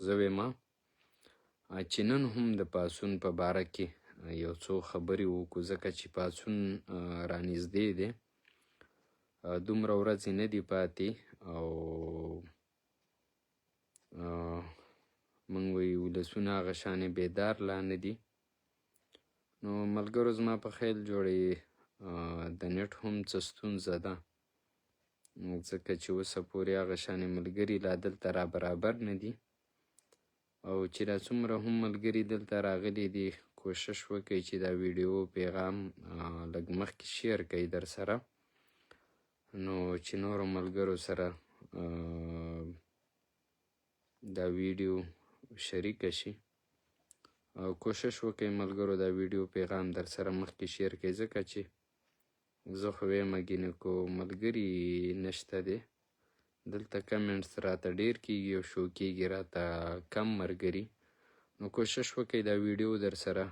زه ویمه چې نن هم د پاڅون په باره کې یو څو خبرې وکړو، ځکه چې پاڅون رانږدې دی، دومره ورځې نه دي پاتې او موږ وایو ولسونه هغه شانې بیدار لا نه دي. نو ملګرو زما په خیال جوړې د نېټ هم څه ستونزه ده، ځکه چې اوسه پورې هغه شانې ملګري لا دلته را برابر نه دي، او چې را څومره هم ملګري دلته راغلي دي کوشش وکړئ چې دا ویډیو پیغام لږ مخکې شیر کړئ در سره، نو چې نورو ملګرو سره دا ویډیو شریکه شي. او کوشش وکړئ ملګرو دا ویډیو پیغام در سره مخکې شیر کړئ، ځکه چې زه خو ویمه ګینې کو ملګري نشته دی دلته، کمنټس راته ډیر کیږي او شو کیږي راته کم ملګري. نو کوشش وکړئ دا ویډیو در سره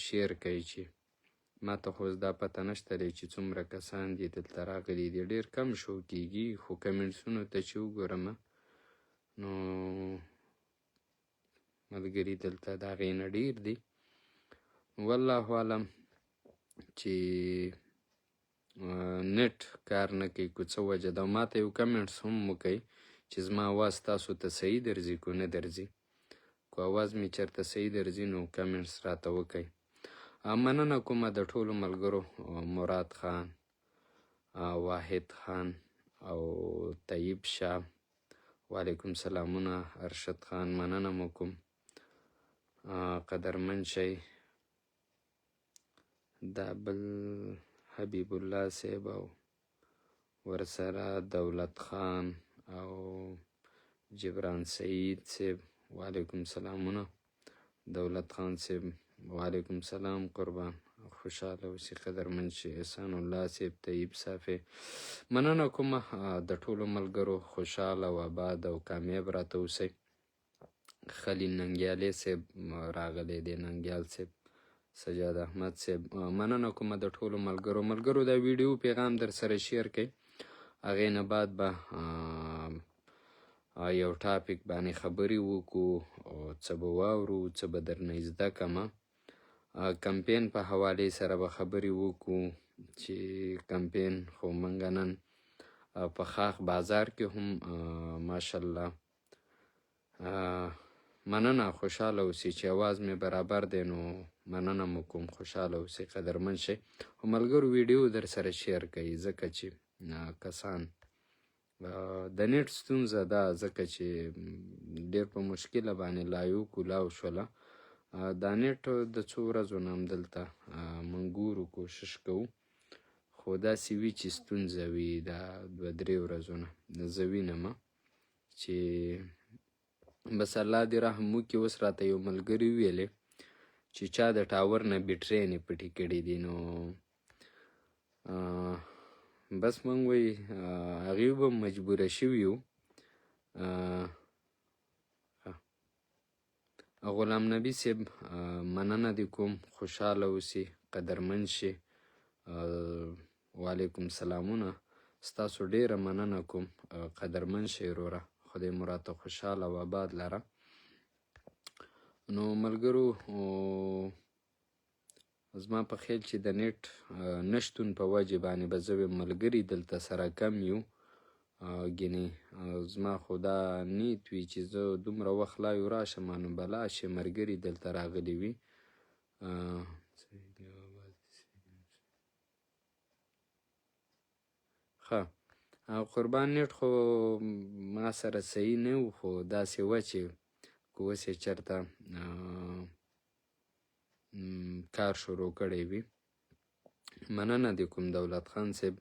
شیر کړئ، چې ما ته خو دا پته نشته دی چې څومره کسان دي دلته راغلي دي، ډیر کم شو کیږي، خو کمنټسونو ته چې وګورم نو ملګري دلته د هغې نه ډیر دي. والله اعلم چې نت کار نه کوي که څه وجه ده. ما ته یو کمنټس هم وکړئ چې زما اواز تاسو ته صحیح درځي که نه درځي، که اواز مې چېرته صحیح درځي نو کمنټس راته وکړئ. مننه کومه د ټولو ملګرو، مراد خان، واحد خان او طیب شاه، وعلیکم سلامونه. ارشد خان مننه مو کوم، قدرمن شئ. دا بل حبیب الله صاحب او ورسره دولت خان او جبران سعید صاحب، وعلیکم سلامونه. دولت خان صاحب وعلیکم سلام، قربان، خوشحاله اوسئ، قدرمن شئ. احسان الله صاحب، طیب صافی، مننه کومه د ټولو ملګرو، خوشحاله او آباد او کامیاب راته اوسئ. خلیل ننګیالی صاحب راغلی دی، ننګیال صاحب، سجاد احمد صاحب، مننه کومه د ټولو ملګرو. دا ویډیو پیغام در سره شیر کړئ، هغې نه بعد به یو ټاپک باندې خبرې وکړو، څه به واورو، څه به درنه زده کړمه. کمپین په حوالې سره به خبرې وکړو چې کمپین خو موږ نن په خاخ بازار کې هم ماشاءالله مننه، خوشحاله اوسئ چې اواز مې برابر دی، نو مننه مو کوم، خوشحاله اوسئ، قدرمن شئ. خو ملګرو ویډیو در سره شیر کړئ، ځکه چې کسان د نېټ ستونزه ده، ځکه چې ډېر په مشکله باندې لایو کولاو شوله. دا نېټ د څو ورځو نه همدلته موږ ګورو، کوشش کوو، خو داسې وي چې ستونزه وي دا 2-3 ورځو نه. زه وینمه چې بس الله دې رحم وکړي. اوس راته یو ملګري وویلې چې چا د ټاور نه بیټرۍ پټې کړي دي، نو بس موږ وایي هغوی به مجبوره شوي یو. غلام نبي صاحب مننه دې کوم، خوشحاله اوسئ، قدرمن شئ. وعلیکم سلامونه، ستاسو ډیره مننه کوم، قدرمن شئ وروره، خدای مو راته خوشحاله او آباد لره. نو ملګرو زما په خیال چې د نېټ نشتون په وجې باندې به زه ویم ملګري دلته سره کم یو، ګینې زما خو دا نیت وي چې زه دومره وخت لا یو راشم نو بلا شي ملګري دلته راغلي وي. ښه قربان، نېټ خو ما سره صحیح نه و، خو داسې وه چې که اوس یې چېرته کار شروع کړی وي. مننه دې کوم دولت خان صاحب.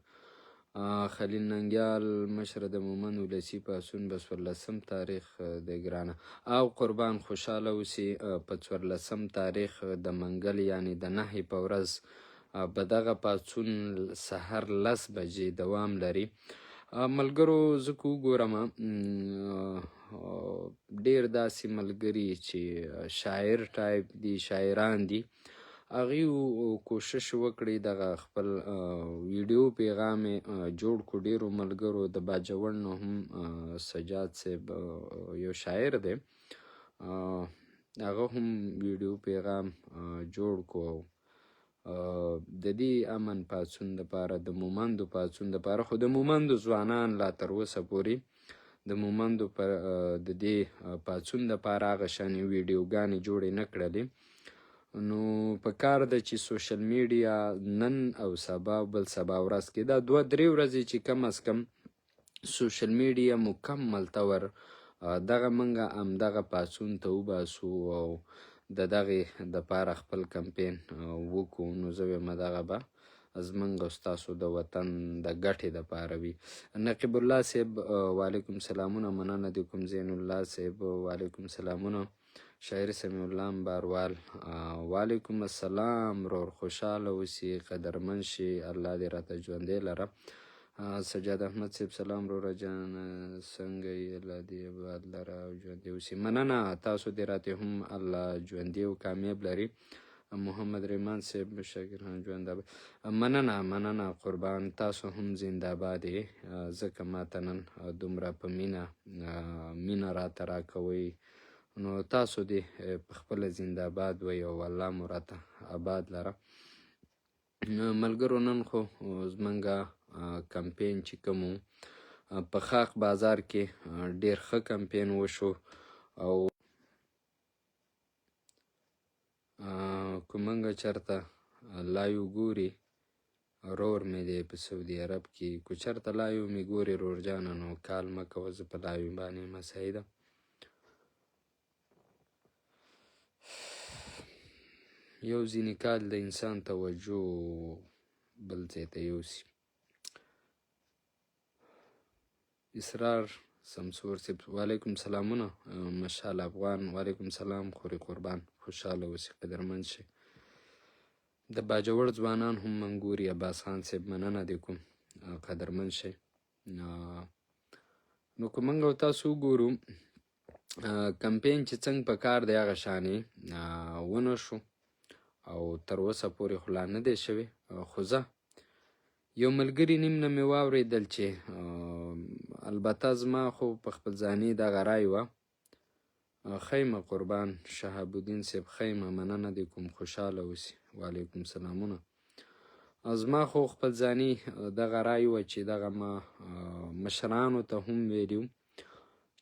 خلیل ننګیال مشره د مومن ولسي پاڅون به 14 تاریخ د ګرانه او قربان، خوشحاله اوسئ. په 14 تاریخ د منګل یعنی د 9 په ورځ به دغه پاڅون سحر 10 بجې دوام لري. ملګرو زه که وګورم ډېر داسې ملګري چې شاعر ټایپ دي، شاعران دي، هغوی کوشش وکړي دغه خپل ویډیو پیغام جوړ کړو. ډېرو ملګرو د باجوړ نه هم سجاد صاحب یو شاعر دی، هغه هم ویډیو پیغام جوړ کو د دې امن پاڅون دپاره د مومندو پاڅون دپاره خو د مومندو ځوانان لا تر اوسه پورې د مومندو د دې پاڅون دپاره هغه شانې ویډیوګانې جوړې نه کړلې. نو په کار ده چې سوشل میډیا نن او سبا بل سبا ورځ کې دا 2-3 ورځې چې کم از کم سوشل میډیا مکمل طور دغه منګه همدغه پاڅون ته وباسو او د دغې دپاره خپل کمپین وکړو، نو زه وایم دغه به زمونږ او ستاسو د وطن د ګټې دپاره وي. نقیب الله صاحب وعلیکم سلامونه، مننه د کوم زین الله صاحب وعلیکم سلامونه، شاعر سمیع الله امباروال وعلیکم السلام. رور خوشحاله اوسي، قدرمن شي، الله دې راته ژوندی لره. سجاد احمد صاحب سلام روره جان، څنګه یې؟ الله دې آباد لره او ژوندی اوسي. مننه، تاسو دې راته هم الله ژوندی او کامیاب لري. محمد ریمان صاحب شاکرخان ژوند آباد، مننه قربان، تاسو هم زنده باد یې، ځکه ماته نن دومره په مینه راته راکوئ، نو تاسو دې په خپله زنده باد وئ او الله مو راته آباد لره. ملګرو نن خو زمونږه کمپین چې کوم په خاک بازار کې ډېر ښه کمپین وشو او که موږ چېرته لایو ګوري رور مې دی په سعودي عرب کې، که چېرته لایو مې ګوري رور جانه نو کال مه کوه، زه په لایو باندې یم سعیده. یو ځینې کال د انسان توجه بل ځای ته یوسي. اسرار سمسور صاحب وعلیکم سلامونه، مشال افغان وعلیکم سلام، خوري قربان، خوشحاله اوسئ، قدرمن شئ. د باجوړ ځوانان هم من ګوري، عباس خان صاحب مننه دې کوم، قدرمن شئ. نو که موږ او تاسو وګورو کمپین چې څنګه په کار دی هغه شانې ونه شو او تر اوسه پورې خو لا نه دی شوی. خو زه یو ملګري نیم نه مې واورېدل چې البته زما خو په خپل ځاني دغه رای وه، خیمه قربان شهاب الدین صاحب خیمه مننه دې کوم، خوشحاله اوسي، وعلیکم سلامونه. زما خو خپل ځاني دغه رای وه چې دغه ما مشرانو ته هم ویلي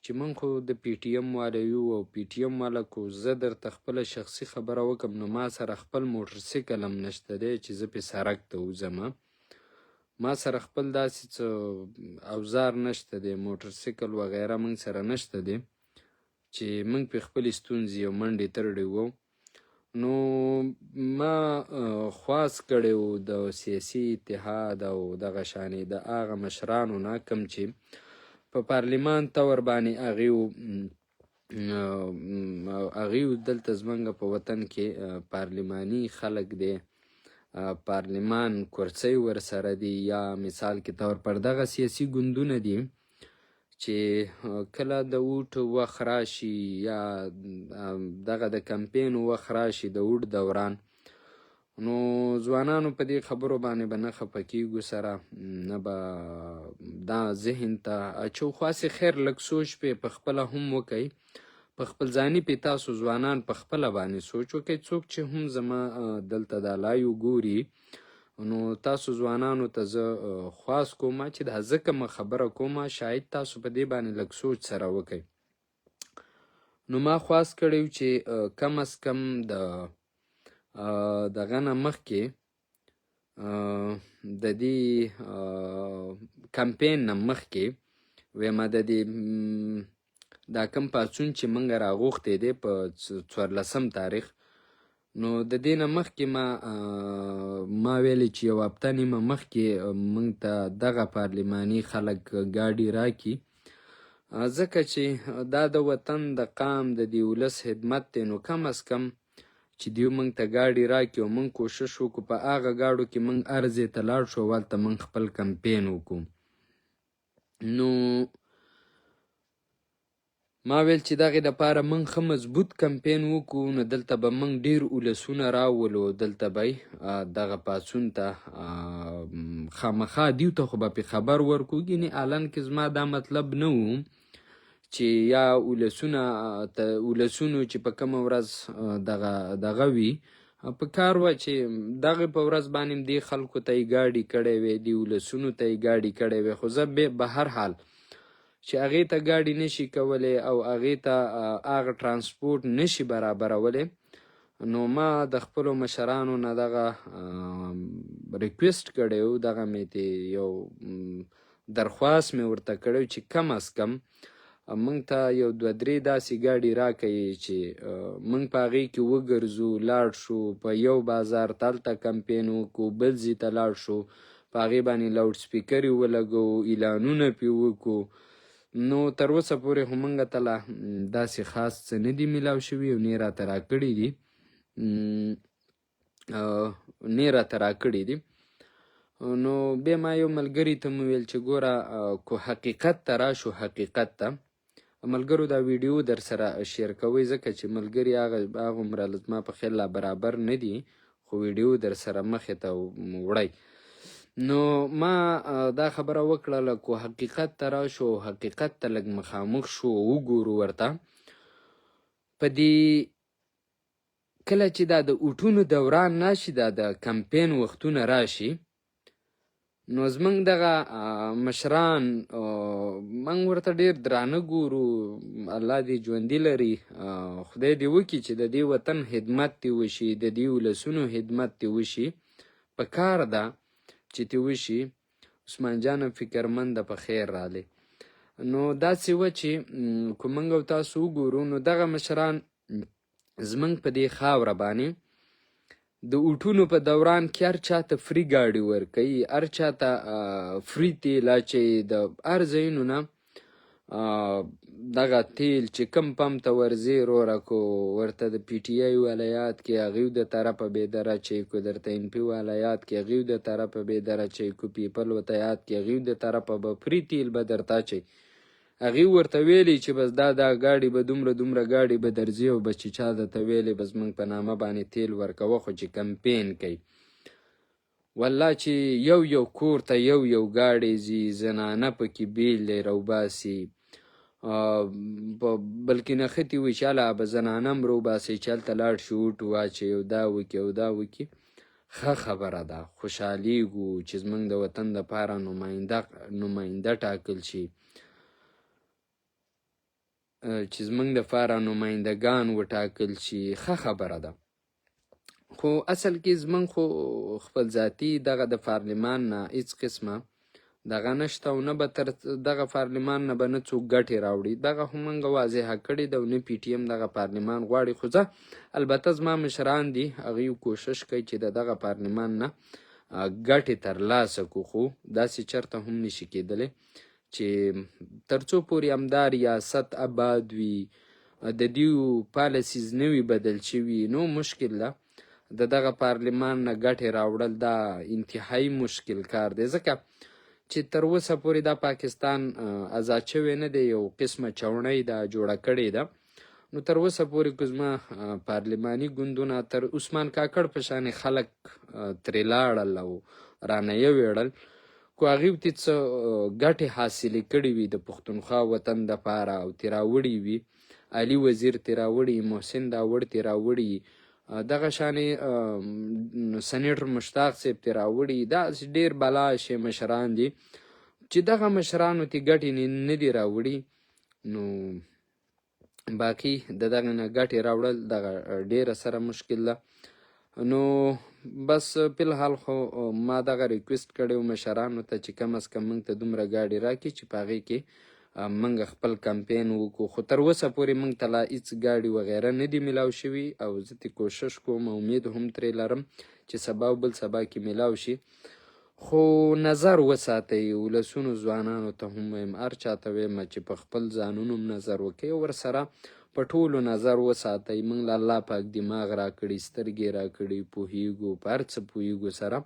چې من خو د پی ټي ایم والا یو او پی ټي ایم والا کو زه درته خپله شخصي خبره وکړم نو ما سره خپل موټرسایکل هم نشته دی چې زه پې سړک ته وځم، ما سره خپل داسې څه اوزار نشته دی، موټرسایکل وغیره موږ سره نشته دی چې موږ پې خپلې ستونزې او منډې ترړې وو. نو ما خواست کړی و د سیاسي اتحاد او دغه شانې د هغه مشرانو نه کوم چې په پارلمان طور باندې هغوی دلته زموږ په وطن کې پارلماني خلک دی، پارلمان کرسۍ ورسره دي، یا مثال کې طور پر دغه سیاسي ګوندونه دي چې کله د ووټ وخت راشي یا دغه د کمپین وخت راشي د ووټ دوران، نو ځوانانو په دې خبرو باندې به نه خفه کیږو سره، نه به دا ذهن ته اچو، خاصې خیر لږ سوچ پې په خپله هم وکئ، په خپل ځاني پې تاسو ځوانان په خپله باندې سوچ وکئ. څوک چې هم زما دلته دا لایو ګوري نو تاسو ځوانانو ته زه خواست کوم چې دا زه کومه خبره کوم شاید تاسو په دې باندې لږ سوچ سره وکئ. نو ما خواست کړی چې کم از کم دغه نه مخکې د دې کمپین نه مخکې ویمه د دې دا کم پاڅون چې موږ راغوښتی دی په 14 تاریخ، نو د دې نه مخکې ما ویلې چې یو هفته نیمه مخکې موږ ته دغه پارلماني خلک ګاډي راکړي، ځکه چې دا د وطن د قام د دې ولس خدمت دی، نو کم از کم چې دوی موږ ته ګاډي راکړي او موږ کوشش وکړو په هغه ګاډو کې موږ هر ځای ته لاړ شو او هلته موږ خپل کمپین وکړو. نو ما ویل چې دغې دپاره موږ ښه مضبوط کمپین وکړو نو دلته به موږ ډېر ولسونه راولو، دلته به دغه پاڅون ته خامخا دیو ته خو به پې خبر ورکړو، ګینې الان کې زما دا مطلب نه و چې یا ولسونو چې په کومه ورځ دغه وي په کار وه چې دغې په ورځ باندې دې خلکو ته یې ګاډي کړی وی دې ولسونو ته یې ګاډي کړی وی خو زه به هر حال چې هغې ته ګاډي نشي کولی او هغې ته هغه ترانسپورټ نشي برابرولی نو ما د خپلو مشرانو نه دغه ریکویسټ کړی و دغه مې یو درخواست مې ورته کړی چې کم از کم موږ ته یو 2-3 داسې ګاډي راکوي چې موږ په هغې کې وګرځو لاړ شو په یو بازار تلته کمپین وکړو بل ځای ته لاړ شو په هغې باندې لاوډ سپیکر یې ولګوو اعلانونه پرې وکړو نو تر اوسه پورې خو موږ ته لا داسې خاص څه نه دي میلاو شوي او نه یې راته راکړي دي نو بیا ما یو ملګري ته مې ویل چې ګوره کو حقیقت ته راشو حقیقت ته ملګرو دا ویډیو در سره شیر کوئ ځکه چې ملګري هغومره زما په خیال لا برابر نه دي خو ویډیو در سره مخې ته وړئ نو ما دا خبره وکړله کو حقیقت ته راشو حقیقت ته لږ مخامخ شو وګورو ورته په دې کله چې دا د اوټونو دوران راشي دا د کمپین وختونه راشي نو زموږ دغه مشران موږ ورته ډېر درانه ګورو الله دې ژوندي لري خدای دې وکړي چې د دې وطن خدمت دې وشي د دې ولسونو خدمت دې وشي په کار ده چې دې وشي عثمان جان فکرمند ده په خیر رالی نو داسې وه چې که موږ او تاسو وګورو نو دغه مشران زموږ په دې خاوره باندې د اوټونو په دوران کې هر چاته فری ګاډي ورکوي هر چاته فری تیل اچوي د هر ځایونو نه دغه تیل چې کم پمپ ته ورځي وروره کو ورته د پی ټي آی ولایات کې هغوی د طرفه بېدر اچوي کو درته ان پي ولایات کې هغوی د طرفه بېدر اچوي کو پیپل ولایات کې هغوی د طرفه به فری تیل به درته اچوي هغې ورته ویلي چې بس دا ګاډي به دومره ګاډي به درځي او بس چې چا درته ویلې بس موږ په نامه باندې تیل ورکوه خو چې کمپین کوي والله چې یو کور ته یو ګاډی ځي زنانه پکې بیل دی راوباسي بلکې نښتې وي چې هله به زنانه هم راوباسي چې هلته لاړ شي اوټ واچوي او دا وکړي او دا وکړي ښه خبره ده خوشحالیږو چې زموږ د وطن دپاره نماینده ټاکل شي چې زموږ دپاره نمایندګان وټاکل شي ښه خبره ده خو اصل کې زموږ خو خپل ذاتي دغه د پارلمان نه هېڅ قسمه دغه نشته او نه به تر دغه پارلمان نه به نه څوک ګټې راوړي دغه خو موږ واضحه کړې ده او نه پي ټي ایم دغه پارلمان غواړي خو زه البته زما مشران دي هغوی کوشش کوي چې د دغه پارلمان نه ګټې ترلاسه کړو خو داسې چېرته هم نشي کېدلی چې تر څو پورې همدا ریاست آباد وي د دیو پالیسیز نه وي بدل شوي نو مشکل ده د دغه پارلمان نه ګټې راوړل دا انتهایی مشکل کار دی ځکه چې تر اوسه پورې دا پاکستان آزاد شوی نه دی یو قسمه چوڼۍ ده جوړه کړې ده نو تر اوسه پورې که زما پارلماني ګوندونه تر عثمان کاکړ په شانې خلک ترې لاړل او رانه یې ویړل خو هغوی ته څه ګټې حاصلې کړې وي د پښتونخوا وطن دپاره او ترې راوړي وي علي وزیر ترې راوړي محسن داوړ ترې راوړي دغه شانې سنیټر مشتاق صاحب ترې راوړي داسې ډېر بلا شی مشران دي چې دغه مشرانو ته ګټې نه دي راوړي نو باقي د دغه نه ګټې راوړل دغه ډېره سره مشکل ده نو بس فلحال خو ما دغه ریکویسټ کړی و مشرانو ته چې کم از کم موږ ته دومره ګاډي راکړي چې په هغې کې موږ خپل کمپین وکړو خو تر اوسه پورې موږ ته لا هېڅ ګاډي وغیره نه دي میلاو شوي او زه ترې کوشش کوم امید هم ترې لرم چې سبا او بل سبا کې میلاو شي خو نظر وساتئ ولسونو ځوانانو ته هم وایم هر چا ته وایم چې په خپل ځانونو هم نظر وکړئ او ورسره په ټولو نظر وساتئ موږ له الله پاک دماغ راکړي سترګې راکړي پوهیږو په هر څه پوهیږو سره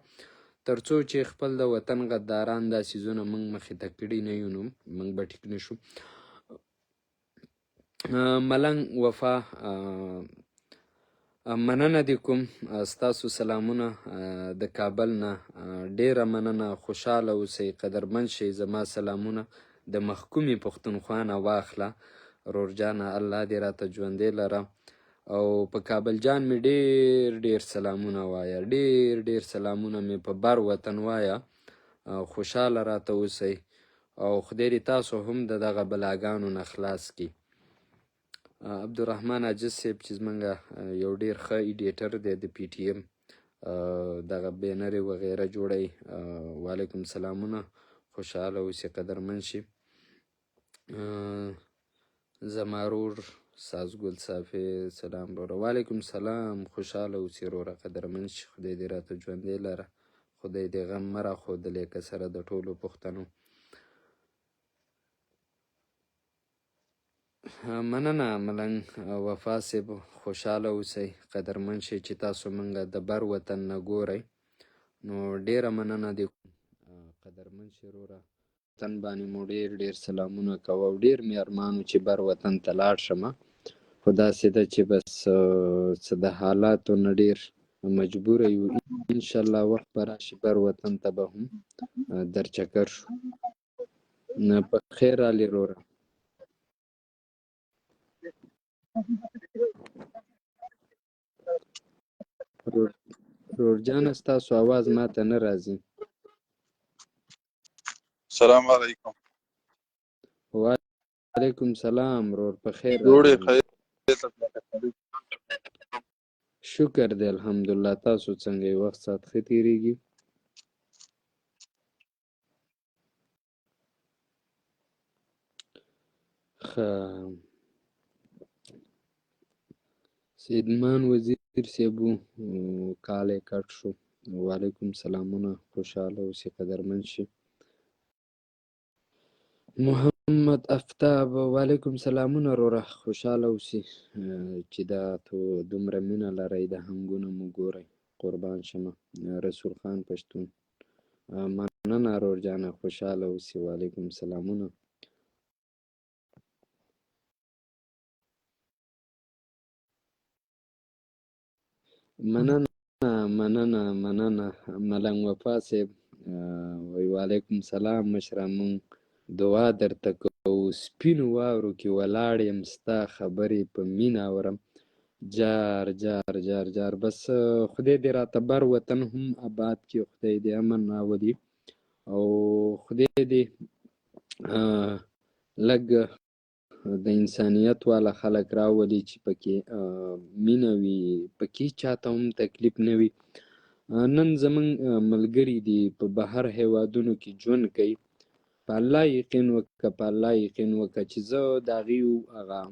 تر څو چې خپل د وطن غداران دا څیزونه موږ مخې ته کړي نه یو نو موږ به ټیک نه شو ملنګ وفا مننه دې کوم ستاسو سلامونه د کابل نه ډیره مننه خوشحاله اوسئ قدرمن شئ زما سلامونه د محکومې پښتونخوا نه واخله. ورور جانه الله دې راته ژوندی لره. او په کابل جان مې ډېر ډېر سلامونه وایه، ډېر ډېر سلامونه مې په بر وطن وایه. خوشحاله راته اوسئ او خدای دې تاسو هم د دغه بلاګانو نه خلاص کړي. عبدالرحمن عاجز صاحب چې زمونږ یو ډېر ښه ایډیټر دی د پی ټي ایم، دغه بینرې وغیره جوړی، وعلیکم سلامونه، خوشحاله اوسئ، قدرمن شي. زما رور سازګل صافی سلام وروره. وعلیکم سلام، خوشحاله اوسئ وروره، قدرمن شي، خدای دې راته ژوندی لره، خدای دې غم مه راښودلی که سره د ټولو پښتنو. مننه ملنګ وفا صاحب، خوشحاله اوسئ، قدرمن شئ چې تاسو موږ د بر وطن نه ګورئ. نو ډېره مننه دې قدرمن شئ وروره. وطن باندې مو ډېر ډېر سلامونه کوه او ډېر مې ارمان و چې بر وطن ته لاړ شمه، خو داسې ده چې بس څه د حالاتو نه ډېر مجبوره یو. انشاءالله وخت به راشي بر وطن ته به هم در چکر شو. په خیر رالې وروره. رور جانه ستاسو آواز ماته نه راځي. السلام علیکم. وعلیکم سلام رور، په خیر جوړې راغلی. خیر. شکر دی الحمدلله، تاسو څنګه یې؟ وخت ساعت ښه تېرېږي؟ ښه. سیدمان وزیر صاحب کال یې کټ شو. وعلیکم سلامونه، خوشحاله اوسئ، قدرمن شي. محمد افتاب وعلیکم سلامونه وروره، خوشحاله اوسئ چې دا دومره مینه لرئ، د هنګونه مو ګورئ، قربان شمه. رسول خان پښتون مننه رور جانه، خوشحاله اوسئ، وعلیکم سلامونه. مننه ملنګ وفا صاحب وی وعلیکم سلام مشره، مونږ دعا درته کوو. سپینو واورو کې ولاړ یم، ستا خبرې په مینه اورم، جار جار جار جار. بس خدای دې راته بر وطن هم آباد کړي، خدای دې امن راولي او خدای دې لږ د انسانیت والا خلک راولي چې پکې مینه وي، پکې چاته هم تکلیف نه وي. نن زمونږ ملګري دي په بهر هیوادونو کې ژوند کوي، په الله یقین وکړه، په الله یقین وکړه چې زه د هغې هغه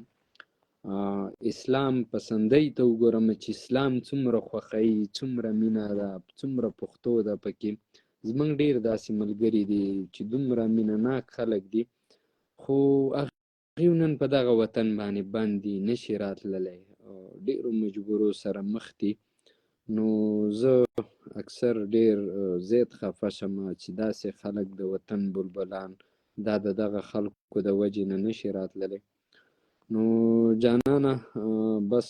اسلام پسندۍ ته وګورم چې اسلام څومره خوښوي، څومره مینه ده، څومره پښتو ده پکې. زمونږ ډېر داسې ملګري دي چې دومره مینه ناک خلک دي، خو هغوی نن په دغه وطن باندې بند دي، نشي راتللی، ډېرو مجبورو سره مخ دي. نو زه اکثر ډېر زیات خفه شم چې داسې خلک د وطن بلبلان دا د دغه خلکو د وجې نه نشي راتللی. نو جانانه بس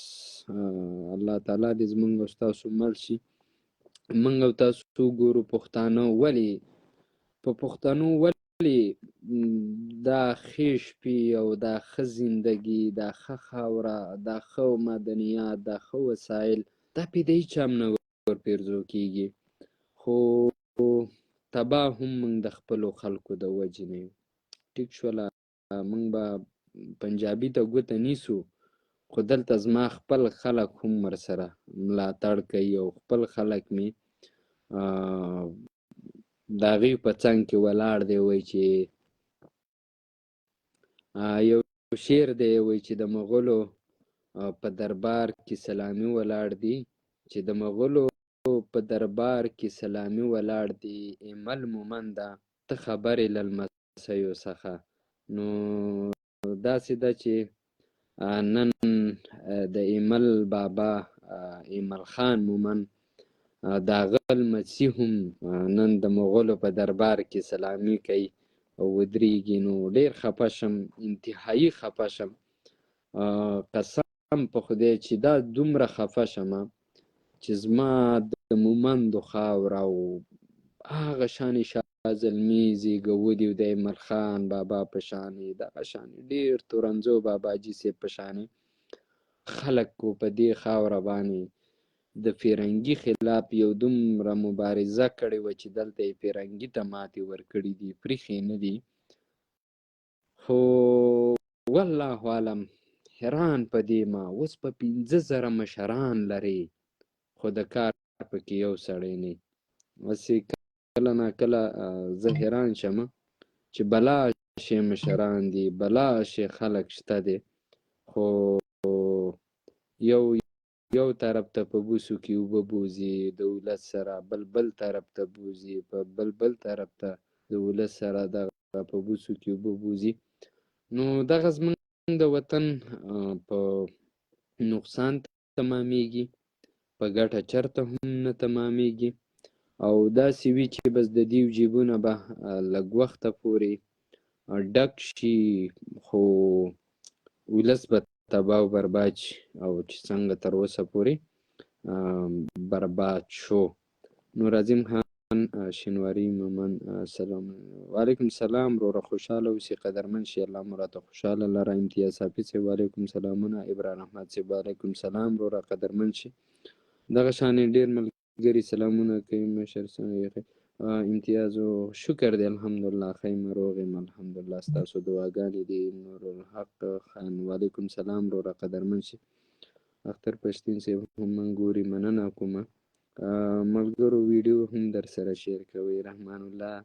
الله تعالی دې زمونږ او ستاسو مل شي. موږ او تاسو وګورو پښتانه ولې په پښتنو ولې دا ښې شپې او دا ښه زندګي، دا ښه خاوره، دا ښه مدنیات، دا ښه وسایل، دا پې د هېچا هم نه ورپېرزو کېږي، خو تباه هم موږ د خپلو خلکو د وجې نه یو. ټیک شوله، موږ به پنجابي ته ګوته نیسو، خو دلته زما خپل خلک هم ورسره ملاتړ کوي او خپل خلک مې د هغې په څنګ کې ولاړ دی. وایي چې یو شعر دی، وایي چې د مغولو په دربار کې سلامي ولاړ دی، چې د مغولو په دربار کې سلامي ولاړ دی، ایمل مومنده ته خبرې له لمسیو څخه. نو داسې ده چې نن د ایمل بابا ایمل خان مومن د هغه لمسي هم نن د مغولو په دربار کې سلامي کوي او ودرېږي. نو ډېر خفه شم، انتهایي خفه شم، قسم په خدای چې دا دومره خفه شمه چې زما د مومندو خاوره او هغه شان زلمي زیږولي د ایمل خان بابا په شانې دغه شانې ډېر تورنځو باباجي صاحب په شانې خلک په دې خاوره باندې د فرنګي خلاف یو دومره مبارزه کړې وه چې دلته یې فرنګي ته ماتې ورکړي دي، پریښې نه دي. خو والله عالم حیران په دې ما اوس په 5,000 مشران لري خو د کار پکې یو سړی نه. هسې کله ناکله زه حیران شم چې بلا شي مشران دي، بلا شي خلک شته دي، خو یو طرف ته په بوسو کې اوبه بوځي د ولس سره، بل طرف ته بوځي په بل طرف ته د ولس سره دغه په بوسو کې اوبه بوځي. نو دغه زموږ د وطن په نقصان تمامیږي، په ګټه چرته هم نه تمامیږي، او داسې وي چې بس د دې جیبونه به لږ وخته پورې ډک شي خو ولس به تباه او برباد شي، او چې څنګه تر اوسه پورې برباد شو. نور عظیم خان شینواري مومن سلام وعلیکم سلام وروره، خوشحاله اوسې قدرمن شي، الله مو راته خوشحاله لره. امتیاز حافظ صاحب وعلیکم سلامونه، ابرار احمد صاحب وعلیکم سلام وروره قدرمن شي. دغه شانې ډېر ملګري سلامونه کوي. مشر څنګه امتیاز شکر دی الحمدلله ښه یم روغ یم الحمدلله، ستاسو دعاګانې دي. نور الحق خان وعلیکم سلام وروره قدرمن شي. اختر پښتین صاحب هم من ګوري، مننه کومه. ملګرو ویډیو هم در سره شیر کوي. رحمان الله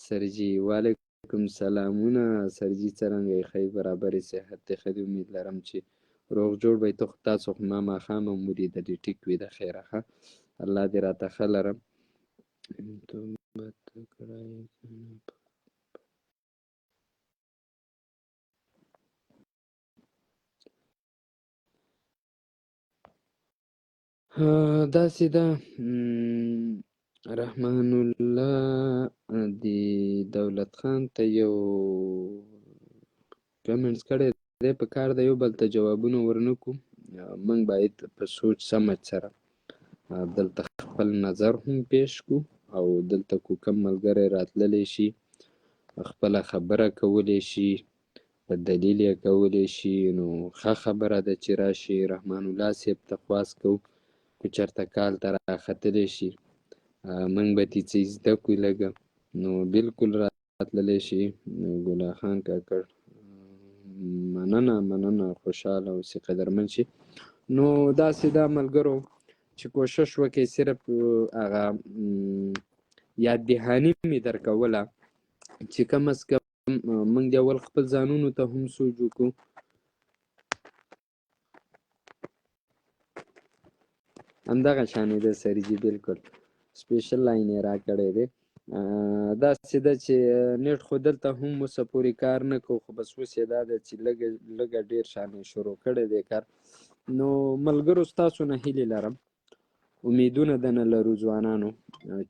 سرجي وعلیکم سلامونه. سرجي څرنګه یې ښه برابرې صحت دی ښه دی، امید لرم چې روغ جوړ به تاسو خو ما ماښام هم ولیدلې ټیک وي د خیره ښه، الله دې راته ښه لرم. داسې ده رحمان الله د دولت خان ته یو کمنټس کړی دی، په کار ده یو بل ته جوابونه ورنکو. موږ باید په سوچ سمج سره دلته خپل نظر هم پیش کو، او دلته کوم ملګری راتللی شي خپله خبره کولی شي، په دلیل یې کولی شي، نو ښه خبره ده چې راشي. رحمان الله صاحب ته خواست کوو که چېرته کال ته راختلی شي موږ به ترې څه زده کړو لږه، نو بلکل راتللی شي. ګلا خان کاکړ مننه خوشحاله اوسې قدرمن شي. نو داسې دا ملګرو چې کوشش وکړئ صرف هغه یاد دهاني مې درکوله چې کم از کم موږ د اول خپل ځانونو ته هم سوچ وکړو. همدغه شانې ده سرجي بلکل سپیشل لاین یې راکړی دی. داسې ده چې نیټ خو دلته هم اوسه پورې کار نه کوو، خو بس اوس یې دا ده چې لږه ډېر شانې شروع کړی دی کار. نو ملګرو ستاسو نه هیلې لرم، امیدونه د نه لرو ځوانانو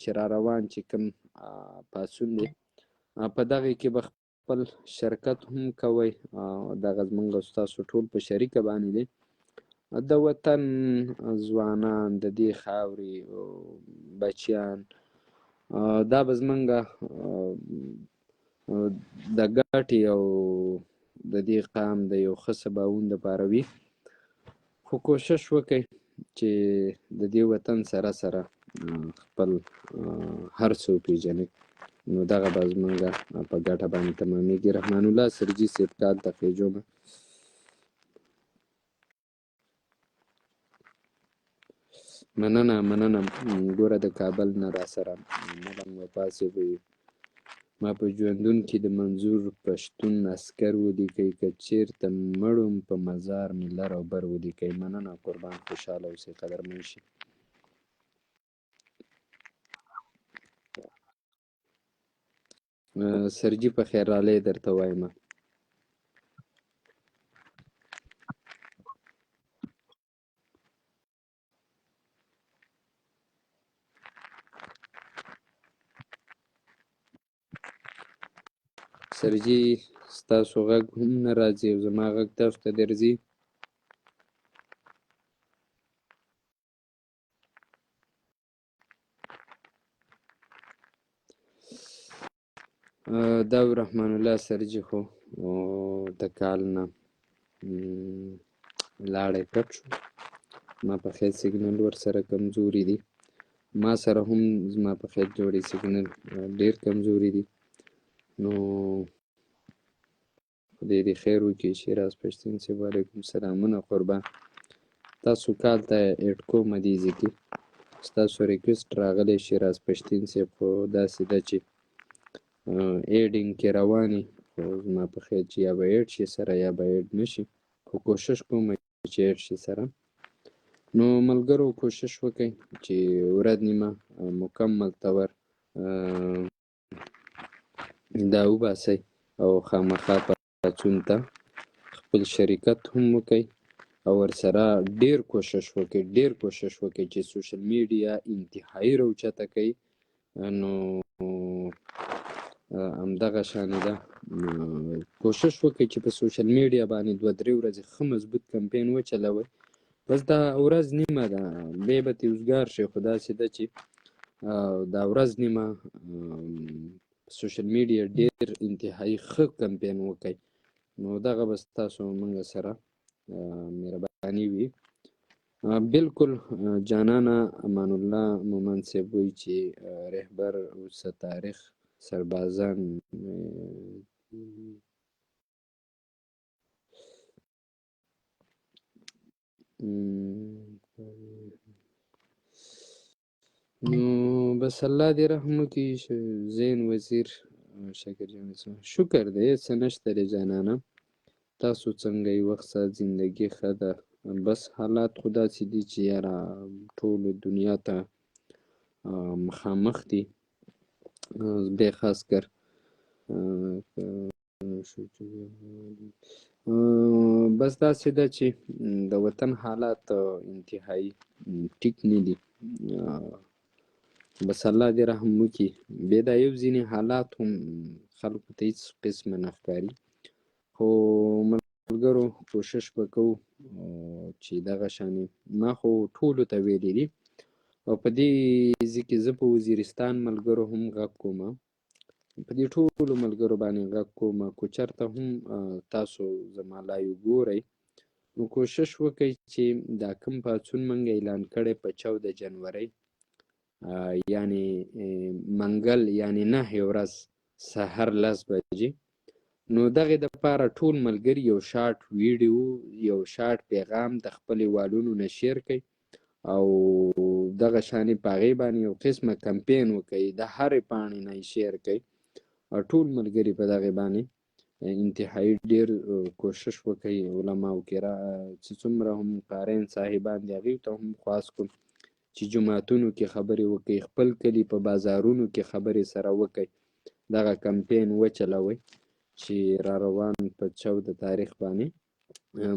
چې را روان چې کوم پاڅون دی په دغې کې به خپل شرکت هم کوئ. دغه زموږ او ستاسو ټول په شریکه باندې دی. د وطن ځوانان د دې خاورې بچیان دا به زموږ د ګټې او د دې قام د یو ښه سباوون دپاره وي. خو کوشش وکئ چې د دې وطن سره سره خپل هر څه وپېژنئ، نو دغه به زموږ په ګټه باندې تمامیږي. رحمان الله سرجي صاحب کال ته خېجومه. مننه ګوره د کابل نه را سره ملنګ وفا صاحب ما په ژوندون کې د منظور پښتون عسکر ولیکئ، که چېرته مړم په مزار مې لر او بر ولیکئ. مننه قربان خوشحاله اوسئ قدرمن شي. سرجي په خیر رالی درته وایمه. سرجي ستاسو غږ هم نه راځي او زما غږ تاسو ته درځي. دا رحمان الله سرجي خو د کال نه لاړی کټ شو. ما په خیال سیګنل ورسره کمزوري دي، ما سره هم زما په خیال جوړې سیګنل ډېر کمزوري دي. نو خدای دې خیر وکړي. شیراز پښتین صاحب وعلیکم سلامونه قربان. تاسو کال ته ایډ کومه دیزې کې ستاسو ریکویسټ راغلی شیراز پښتین صاحب، خو داسې ده چې ایډینګ کې روانې، خو زما په خیال چې یا به ایډ شي سره یا به ایډ نه شي، خو کوشش کوم چې ایډ شي سره. نو ملګرو کوشش وکړئ چې ورځ نیمه مکمل طور دا وباسئ او خامخا پاڅون ته خپل شرکت هم وکړئ او ورسره ډېر کوشش وکړئ چې سوشل میډیا انتهایی راوچته کړئ. نو همدغه شانې ده، کوشش وکړئ چې په سوشل میډیا باندې 2-3 ورځې ښه مضبوط کمپین وچلوئ. بس دا ورځ نیمه ده، بیا به تیوزګار شي، خو داسې ده چې دا ورځ نیمه سوشل میډیا ډېر انتهایی ښه کمپین وکړئ. نو دغه به ستاسو موږ سره مهرباني وي. بالکل جانانه امان الله مومند صاحب وایي چې رهبر اوسه تاریخ سربازان نو بس الله دې رحم وکړي. زین وزیر شکر جان شکر دی، څه نشته دی جانانه. تاسو څنګه یې؟ وخت ساعت زندګي ښه ده؟ بس حالات خو داسې دي چې یاره ټولو دنیا ته مخامخ دي. بیا خاص کر بس داسې ده چې د وطن حالات انتهایی ټیک نه دي. بس الله دې رحم وکړي. بیا دا یو ځینې حالات هم خلکو ته هېڅ قسمه نه ښکاري، خو ملګرو کوشش به کوو چې دغه شانې ما خو ټولو ته ویلي دي، او په دې ځای کې زه په وزیرستان ملګرو هم غږ کوم، په دې ټولو ملګرو باندې غږ کوم. که چېرته هم تاسو زما لایو ګورئ نو کوشش وکئ چې دا کوم پاڅون موږ اعلان کړی په 14 جنورۍ یعنې منګل یعنې 9 ورځ سهار 10 بجې، نو دغې دپاره ټول ملګري یو شارټ ویډیو یو شارټ پیغام د خپلې والونو نه شیر کړئ او دغه شانې په هغې باندې یو قسمه کمپین وکړئ، د هرې پاڼې نه یې شیر کړئ او ټول ملګري په دغې باندې انتهایی ډېر کوشش وکړئ. علماو چې څومره هم قارین صاحبان دي هغوی ته هم خواست کوم چې جوماتونو کې خبرې وکړئ، خپل کلي په بازارونو کې خبرې سره وکړئ، دغه کمپین وچلوئ چې را روان په 14 تاریخ باندې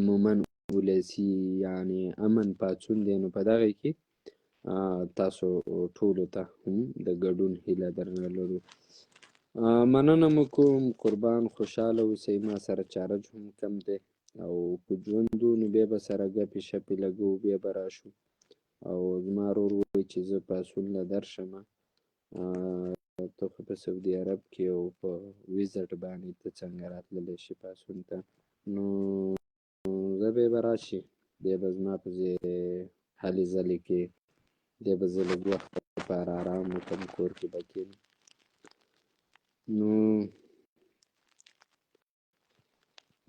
مومن ولسي یعنې امن پاڅون دی. نو په دغې کې تاسو ټولو ته هم د ګډون هیله درنه لرو. مننه مو کوم قربان، خوشحاله اوسئ. ما سره چارج هم کم دی او که ژوند و نو بیا به سره ګپې شپې لګوو، بیا به راشو. او زما ورور وایي چې زه پاڅون له درشمه، ته خو په سعودي عرب کې او په ویزټ باندې ته څنګه راتللی شي پاڅون ته؟ نو زه بیا به راشي، بیا به زما په ځای هلې ځلې کې بیا به زه لږ وخت لپاره ارام وکړم، کور کې به کښېنم.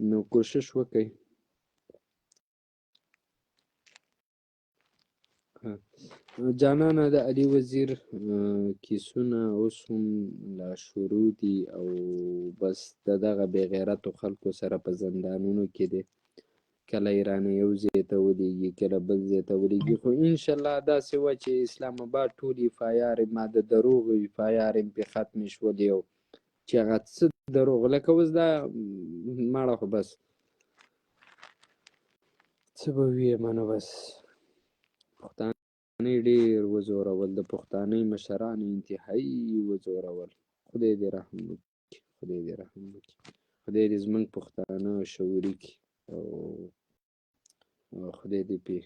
نو کوشش وکئ. جانانه د علي وزیر کیسونه اوس هم لا شروع دي او بس د دغه بې غیرتو خلکو سره په زندانونو کې دی، کله یې رانه یو ځای ته ولیږي کله بل ځای ته ولیږي، خو انشاءالله داسې وه چې اسلام آباد ټول FIR ما د دروغو FIR پې ختمې شولې او چې هغه څه دروغ لکه اوس دا مړه خو بس څه به ویمه نو بس پښتانه ډېر وځورول، د پښتانه مشران انتهایی وځورول. خدای دې رحم وکړي، خدای دې رحم وکړي، خدای دې زموږ پښتانه شعوري کړي او خدای دې پې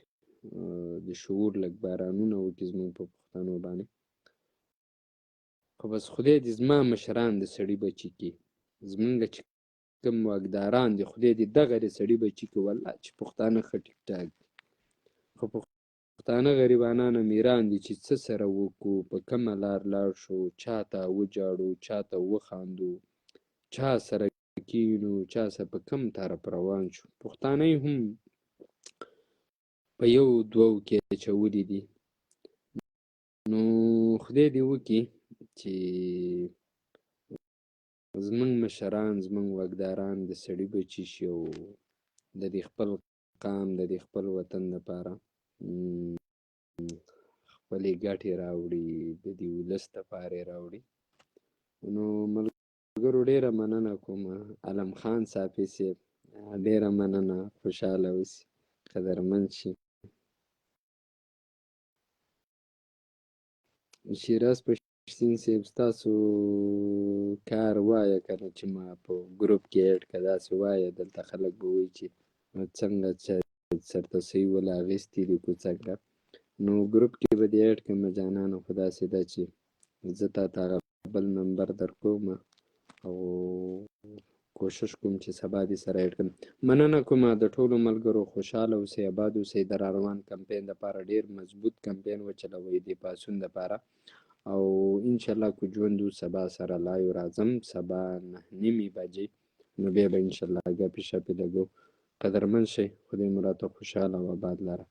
د شعور لږ بارانونه وکړي زموږ په پښتنو باندې. خو بس خدای دې زما مشران د سړي بچي کړي، زمونږ چې کوم واکداران دي خدای دې دغه د سړي بچي کړي، والله چې پښتانه ښه ټیک ټاک دي. خو پښتانه غریبانان امیران دي چې څه سره وکړو، په کومه لار لاړ شو، چا ته وجاړو، چا ته وخاندو، چا سره کینو، چا سره په کوم طرف روان شو. پښتانه هم په یو دوو کې اچولي دي. نو خدای دې وکړي چې زمونږ مشران، زمونږ واکداران د سړي بچي شي او د دې خپل قام، د دې خپل وطن لپاره خپلې ګټې راوړي، د دې ولس دپاره یې راوړي. نو ملګرو ډېره مننه کوم، علم خان صافي صاحب ډېره مننه، خوشحاله اوسئ، قدرمن شي. شیراز پښتین صاحب ستاسو کار وایه که نه چې ما په ګروپ کې اډ که، داسې وایه، دلته خلک به وایي چې څنګه چېرته صحیح ول اخیستي دي که څنګه. نو ګروپ کې به دې اډ کړمه جانانه، خو داسې ده چې زه تاته هغه بل نمبر در کوم او کوشش کوم چې سبا دې سره اډ کړم. مننه کوم د ټولو ملګرو، خوشحاله اوسئ، اباد اوسئ. د را روان کمپین دپاره ډېر مضبوط کمپین وچلوئ د پاڅون دپاره، او انشاءالله که ژوند و سبا سره لایو راځم، سبا 9:30 بجې، نو بیا به انشاءالله ګپې شپې لګو. قدرمن شئ، خدای مو راته خوشحاله او اباد لره.